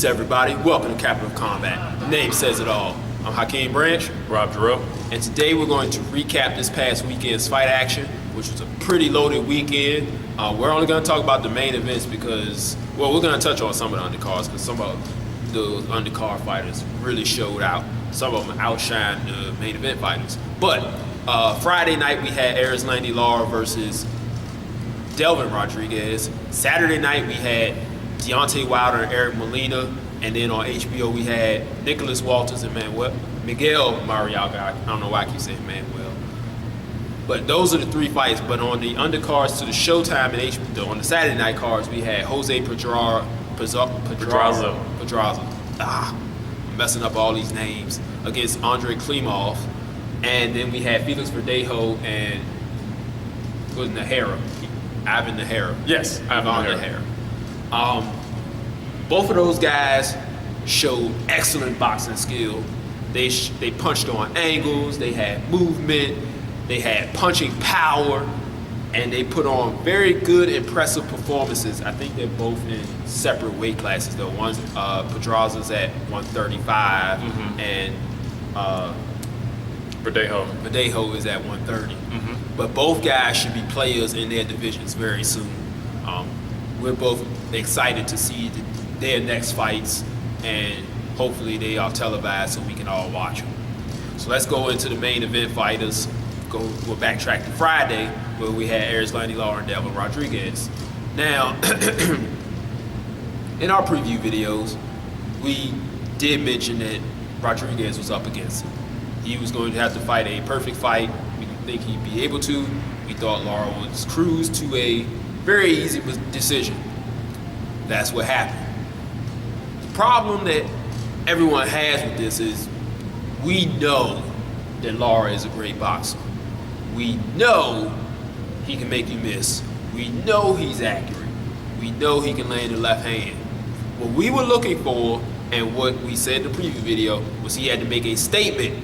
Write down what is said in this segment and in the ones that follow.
Peace, everybody. Welcome to Capital of Combat. The name says it all. I'm Hakeem Branch. Rob Jarrell. And today we're going to recap this past weekend's fight action, which was a pretty loaded weekend. We're only going to talk about the main events because, well, we're going to touch on some of the undercards because some of the undercard fighters really showed out. Some of them outshined the main event fighters. But Friday night we had Lara-Rodriguez versus Walters-Marriaga. Saturday night we had Deontay Wilder and Walter-Molina, and then on HBO we had Nicholas Walters and Miguel Mariaga. I don't know why I keep saying Manuel. But those are the three fights. But on the undercards to the Showtime and HBO, on the Saturday night cards, we had Jose Pedraza. I'm messing up all these names, against Andre Klimov. And then we had Felix Verdejo and Ivan Nahara. Yes, Ivan Nahara. Both of those guys showed excellent boxing skill. They punched on angles, they had movement, they had punching power, and they put on very good, impressive performances. I think they're both in separate weight classes though. One's Pedraza's at 135, and Verdejo is at 130. But both guys should be players in their divisions very soon. We're both excited to see their next fights, and hopefully they are televised so we can all watch them. So let's go into the main event fighters. We'll backtrack to Friday where we had Lara-Rodriguez and Lara-Rodriguez. Now, in our preview videos, we did mention that Rodriguez was up against him. He was going to have to fight a perfect fight. We didn't think he'd be able to. We thought Lara would cruise to a very easy decision. That's what happened. The problem that everyone has with this is we know that Lara is a great boxer. We know he can make you miss. We know he's accurate. We know he can land the left hand. What we were looking for, and what we said in the preview video, was he had to make a statement.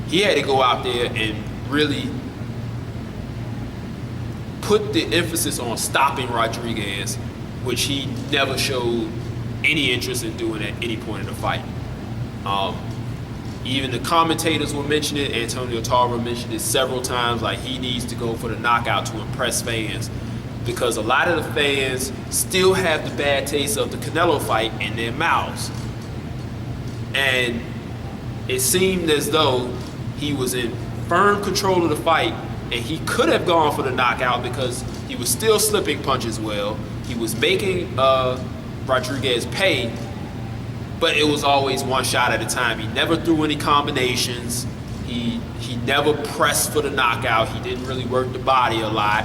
He had to go out there and really put the emphasis on stopping Rodriguez, which he never showed any interest in doing at any point in the fight. Even the commentators were mentioning it. Antonio Tarver mentioned it several times, like he needs to go for the knockout to impress fans, because a lot of the fans still have the bad taste of the Canelo fight in their mouths. And it seemed as though he was in firm control of the fight, and he could have gone for the knockout because he was still slipping punches well. He was making Rodriguez pay, but it was always one shot at a time. He never threw any combinations. He never pressed for the knockout. He didn't really work the body a lot.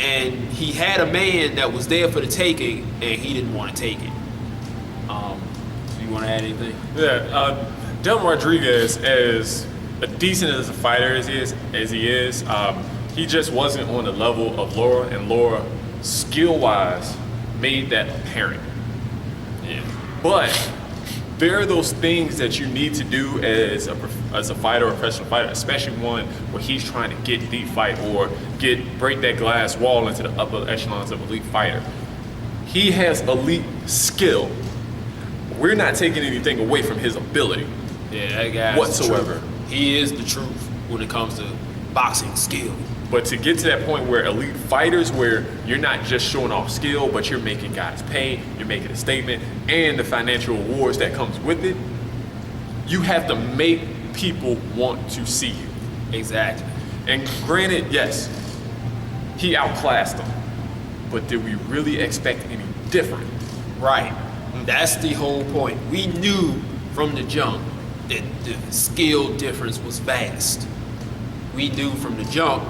And he had a man that was there for the taking, and he didn't want to take it. You want to add anything? Yeah, Rodriguez, as decent as a fighter as he is, he just wasn't on the level of Lara, and Lara, skill-wise, made that apparent. Yeah. But there are those things that you need to do as a fighter or a professional fighter, especially one where he's trying to get the fight or break that glass wall into the upper echelons of elite fighter. He has elite skill. We're not taking anything away from his ability. Yeah, that guy whatsoever. He is the truth when it comes to boxing skill. But to get to that point where elite fighters, where you're not just showing off skill, but you're making guys pay, you're making a statement, and the financial rewards that comes with it, you have to make people want to see you. Exactly. And granted, yes, he outclassed them, but did we really expect any different? Right. That's the whole point. We knew from the jump that the skill difference was vast. We knew from the jump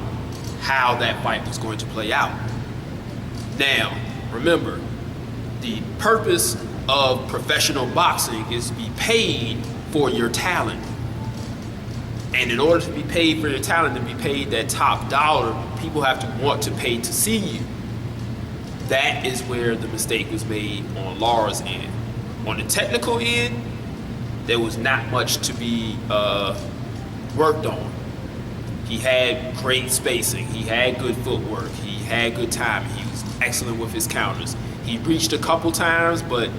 how that fight was going to play out. Now, remember, the purpose of professional boxing is to be paid for your talent. And in order to be paid for your talent, to be paid that top dollar, people have to want to pay to see you. That is where the mistake was made on Lara's end. On the technical end, there was not much to be worked on. He had great spacing. He had good footwork. He had good timing. He was excellent with his counters. He reached a couple times, but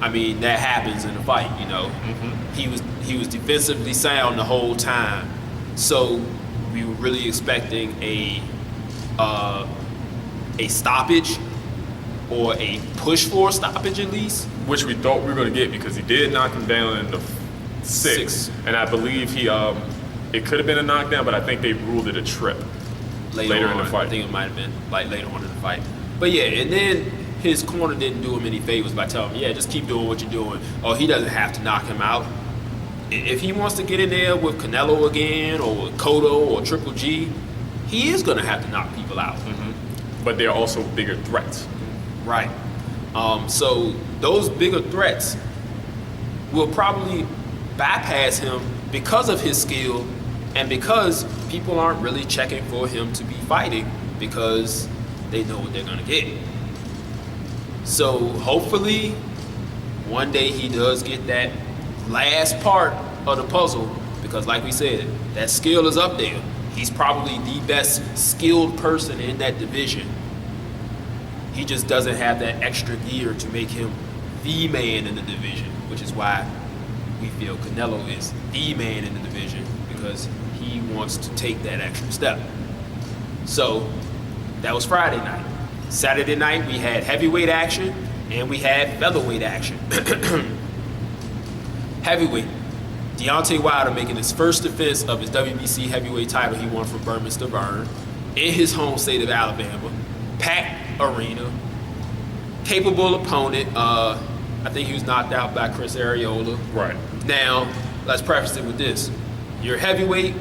I mean, that happens in a fight, you know. He was defensively sound the whole time. So we were really expecting a stoppage or a push for a stoppage at least. Which we thought we were going to get because he did knock him down in the sixth. And I believe it could have been a knockdown, but I think they ruled it a trip later in the fight. I think it might have been like later on in the fight. But yeah, and then his corner didn't do him any favors by telling him, yeah, just keep doing what you're doing. Oh, he doesn't have to knock him out. If he wants to get in there with Canelo again or with Cotto or Triple G, he is going to have to knock people out. But they're also bigger threats. Right. So those bigger threats will probably bypass him because of his skill and because people aren't really checking for him to be fighting because they know what they're going to get. So hopefully one day he does get that last part of the puzzle because like we said, that skill is up there. He's probably the best skilled person in that division. He just doesn't have that extra gear to make him the man in the division, which is why we feel Canelo is the man in the division because he wants to take that extra step. So that was Friday night. Saturday night we had heavyweight action and we had featherweight action. Heavyweight, Deontay Wilder making his first defense of his WBC heavyweight title he won from Berman Stavern in his home state of Alabama. Packed arena, capable opponent. I think he was knocked out by Chris Arreola. Right. Now, let's preface it with this. You're heavyweight,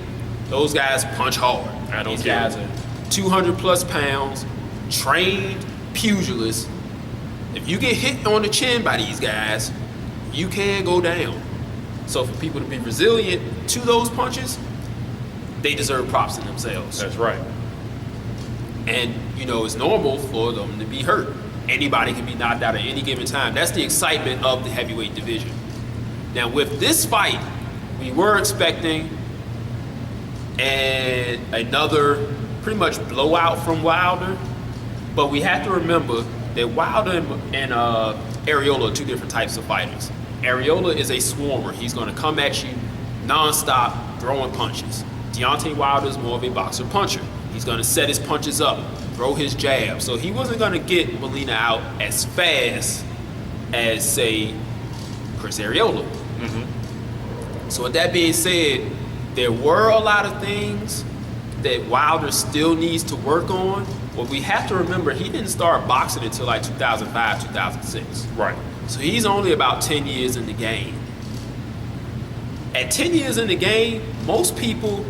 those guys punch hard. These guys are 200 plus pounds, trained pugilists. If you get hit on the chin by these guys, you can go down. So for people to be resilient to those punches, they deserve props in themselves. That's right. And, you know, it's normal for them to be hurt. Anybody can be knocked out at any given time. That's the excitement of the heavyweight division. Now, with this fight, we were expecting another pretty much blowout from Wilder, but we have to remember that Wilder and Arreola are two different types of fighters. Arreola is a swarmer. He's going to come at you nonstop, throwing punches. Deontay Wilder is more of a boxer puncher. He's going to set his punches up, throw his jab. So he wasn't going to get Molina out as fast as, say, Chris Arreola. So with that being said, there were a lot of things that Wilder still needs to work on. But we have to remember, he didn't start boxing until like 2005, 2006. Right. So he's only about 10 years in the game. At 10 years in the game, most people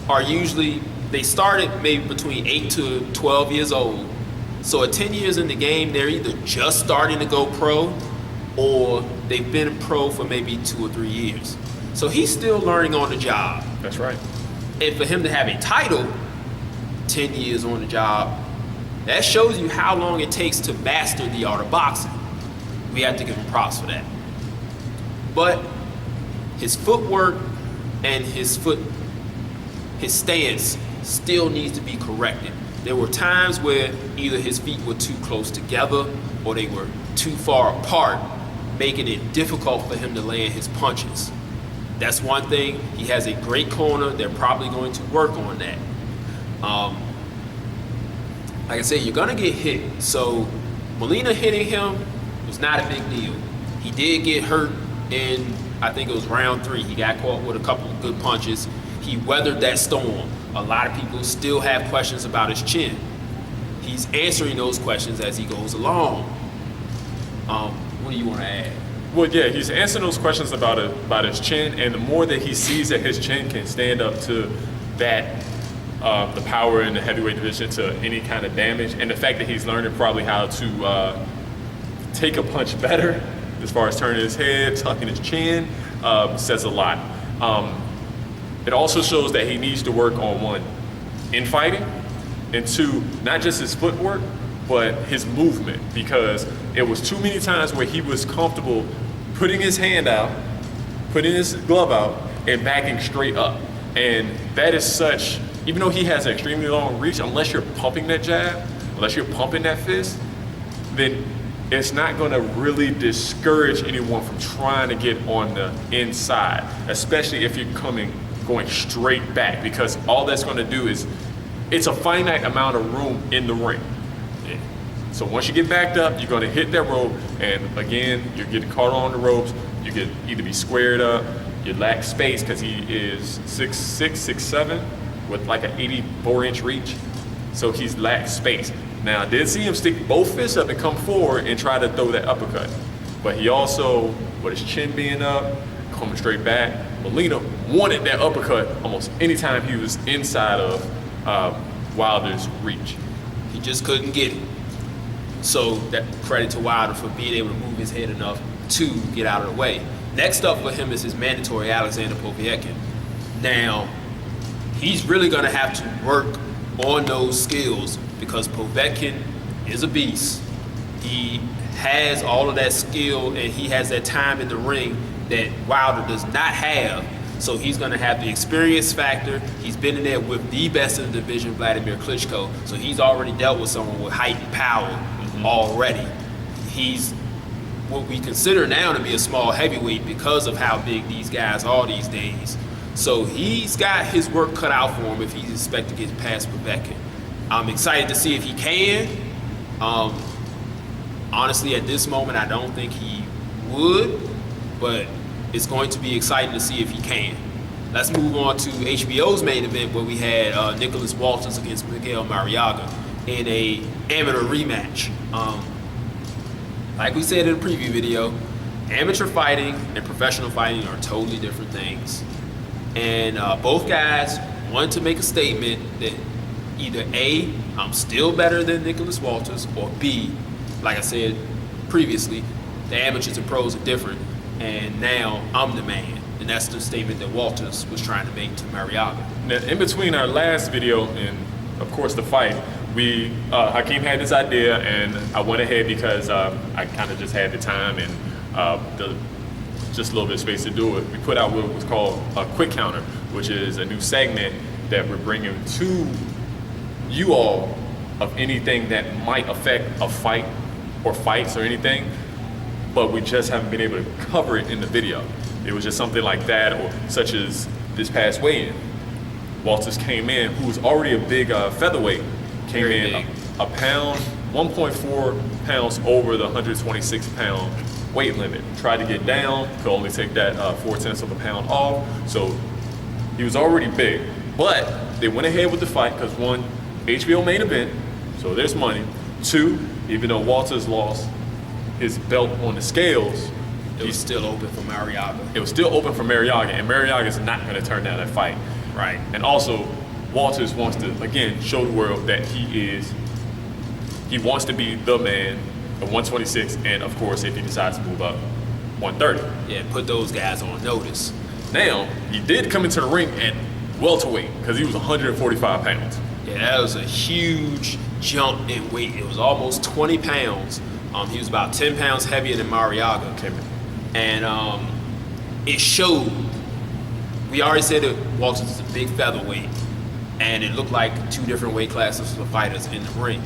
are usually, they started maybe between 8 to 12 years old. So at 10 years in the game, they're either just starting to go pro or they've been pro for maybe 2 or 3 years. So he's still learning on the job. That's right. And for him to have a title 10 years on the job, that shows you how long it takes to master the art of boxing. We have to give him props for that. But his footwork and his stance still needs to be corrected. There were times where either his feet were too close together or they were too far apart, making it difficult for him to land his punches. That's one thing. He has a great corner. They're probably going to work on that. Like I said, you're going to get hit. So Molina hitting him was not a big deal. He did get hurt in, I think it was round 3. He got caught with a couple of good punches. He weathered that storm. A lot of people still have questions about his chin. He's answering those questions as he goes along. What do you want to add? Well, yeah, he's answering those questions about his chin, and the more that he sees that his chin can stand up to that, the power in the heavyweight division to any kind of damage, and the fact that he's learning probably how to take a punch better as far as turning his head, tucking his chin, says a lot. It also shows that he needs to work on, 1, infighting, and 2, not just his footwork, but his movement, because it was too many times where he was comfortable putting his hand out, putting his glove out, and backing straight up. And that is such, even though he has an extremely long reach, unless you're pumping that jab, unless you're pumping that fist, then it's not going to really discourage anyone from trying to get on the inside, especially if you're going straight back, because all that's going to do is, it's a finite amount of room in the ring. So once you get backed up, you're going to hit that rope, and again, you're getting caught on the ropes. You get either be squared up, you lack space because he is 6'6", 6'7", with like an 84-inch reach. So he's lacked space. Now, I did see him stick both fists up and come forward and try to throw that uppercut. But he also, with his chin being up, coming straight back, Molina wanted that uppercut almost anytime he was inside of Wilder's reach. He just couldn't get it. So that credit to Wilder for being able to move his head enough to get out of the way. Next up for him is his mandatory Alexander Povetkin. Now, he's really going to have to work on those skills because Povetkin is a beast. He has all of that skill and he has that time in the ring that Wilder does not have. So he's going to have the experience factor. He's been in there with the best in the division, Vladimir Klitschko. So he's already dealt with someone with heightened power already. He's what we consider now to be a small heavyweight because of how big these guys are these days. So he's got his work cut out for him if he's expected to get past Povetkin. I'm excited to see if he can. Honestly, at this moment, I don't think he would, but it's going to be exciting to see if he can. Let's move on to HBO's main event where we had Nicholas Walters against Miguel Marriaga in a amateur rematch. Like we said in the preview video, amateur fighting and professional fighting are totally different things. And both guys wanted to make a statement that either A, I'm still better than Nicholas Walters, or B, like I said previously, the amateurs and pros are different, and now I'm the man. And that's the statement that Walters was trying to make to Marriaga. Now, in between our last video and, of course, the fight, Hakeem had this idea, and I went ahead because I kind of just had the time and just a little bit of space to do it. We put out what was called a quick counter, which is a new segment that we're bringing to you all of anything that might affect a fight or fights or anything, but we just haven't been able to cover it in the video. It was just something like that, or such as this past weigh-in. Walters came in, who was already a big featherweight, came Very in big. a pound, 1.4 pounds over the 126-pound weight limit. Tried to get down, could only take that 0.4 of a pound off, so he was already big. But they went ahead with the fight because one, HBO main event, so there's money. Two, even though Walters lost his belt on the scales, It was still open for Marriaga. it was still open for Marriaga, and Marriaga's not going to turn down that fight. Right. And also, Walters wants to, again, show the world that he wants to be the man at 126, and of course, if he decides to move up, 130. Yeah, put those guys on notice. Now, he did come into the ring at welterweight, because he was 145 pounds. Yeah, that was a huge jump in weight. It was almost 20 pounds. He was about 10 pounds heavier than Marriaga. Okay. And it showed. We already said that Walters is a big featherweight, and it looked like two different weight classes for fighters in the ring.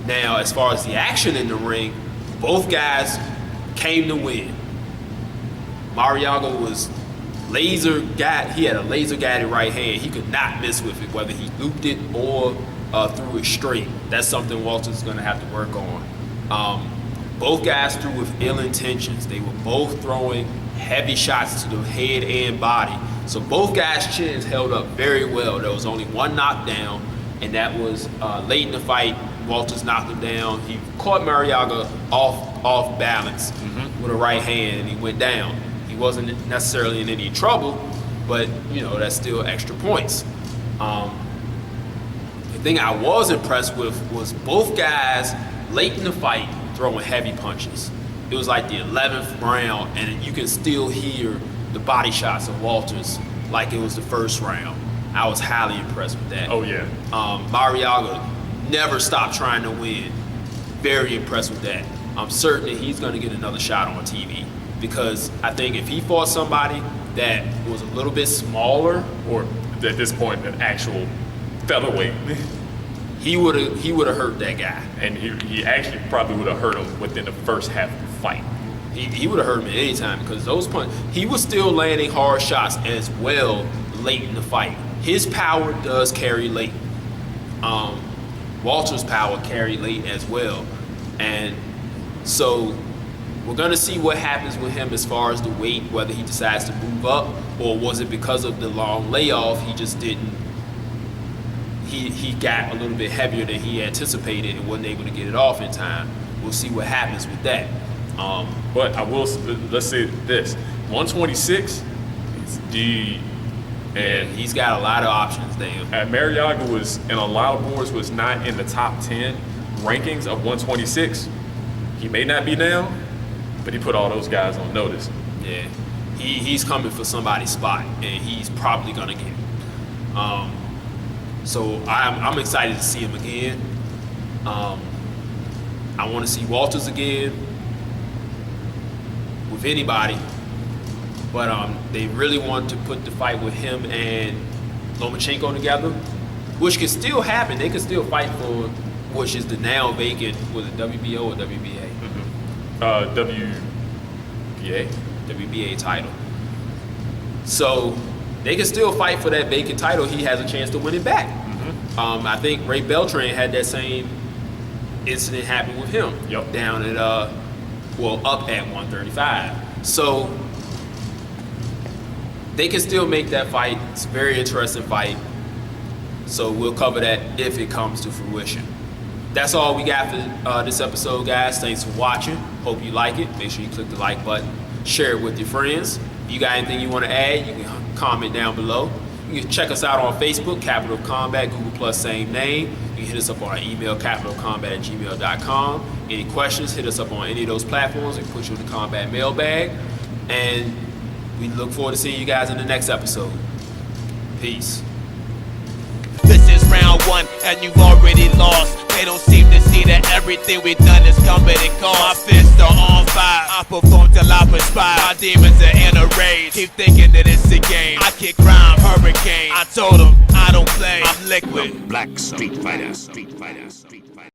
Now, as far as the action in the ring, both guys came to win. Marriaga was he had a laser-guided right hand. He could not miss with it, whether he looped it or threw it straight. That's something Walters is going to have to work on. Both guys threw with ill intentions. They were both throwing heavy shots to the head and body. So both guys' chins held up very well. There was only one knockdown, and that was late in the fight. Walters knocked him down. He caught Marriaga off balance with a right hand, and he went down. He wasn't necessarily in any trouble, but that's still extra points. The thing I was impressed with was both guys late in the fight throwing heavy punches. It was like the 11th round, and you can still hear the body shots of Walters like it was the first round. I was highly impressed with that. Oh, yeah. Marriaga never stopped trying to win. Very impressed with that. I'm certain that he's going to get another shot on TV, because I think if he fought somebody that was a little bit smaller, Or at this point, an actual featherweight. he would have hurt that guy. And he actually probably would have hurt him within the first half of the fight. He would have hurt him at any time because those punches, he was still landing hard shots as well late in the fight. His power does carry late. Walter's power carried late as well. And so we're going to see what happens with him as far as the weight, whether he decides to move up, or was it because of the long layoff, he just didn't, he got a little bit heavier than he anticipated and wasn't able to get it off in time. We'll see what happens with that. But I will, let's say this, 126 is and he's got a lot of options there. Marriaga was, in a lot of boards, was not in the top 10 rankings of 126. He may not be now, but he put all those guys on notice. Yeah, he's coming for somebody's spot, and he's probably gonna get it. So I'm excited to see him again. I want to see Walters again with anybody, but they really want to put the fight with him and Lomachenko together, which could still happen. They could still fight for, which is the now vacant, was it WBO or WBA? WBA title. So they can still fight for that vacant title. He has a chance to win it back. I think Ray Beltran had that same incident happen with him. Yep. Down at up at 135. So they can still make that fight. It's a very interesting fight. So we'll cover that if it comes to fruition. That's all we got for this episode, guys. Thanks for watching. Hope you like it. Make sure you click the like button. Share it with your friends. If you got anything you want to add, you can comment down below. You can check us out on Facebook, Capital of Combat, Google Plus, same name. You can hit us up on our email, capitalofcombat@gmail.com. Any questions, hit us up on any of those platforms and put you in the combat mailbag. And we look forward to seeing you guys in the next episode. Peace. This is round one, and you've already lost. They don't seem to see that everything we've done is coming and gone. My fists are on fire, I perform till I perspire. My demons are in a rage, keep thinking that it's a game. I kick crime, hurricane, I told them I don't play, I'm liquid. Black Street Fighter.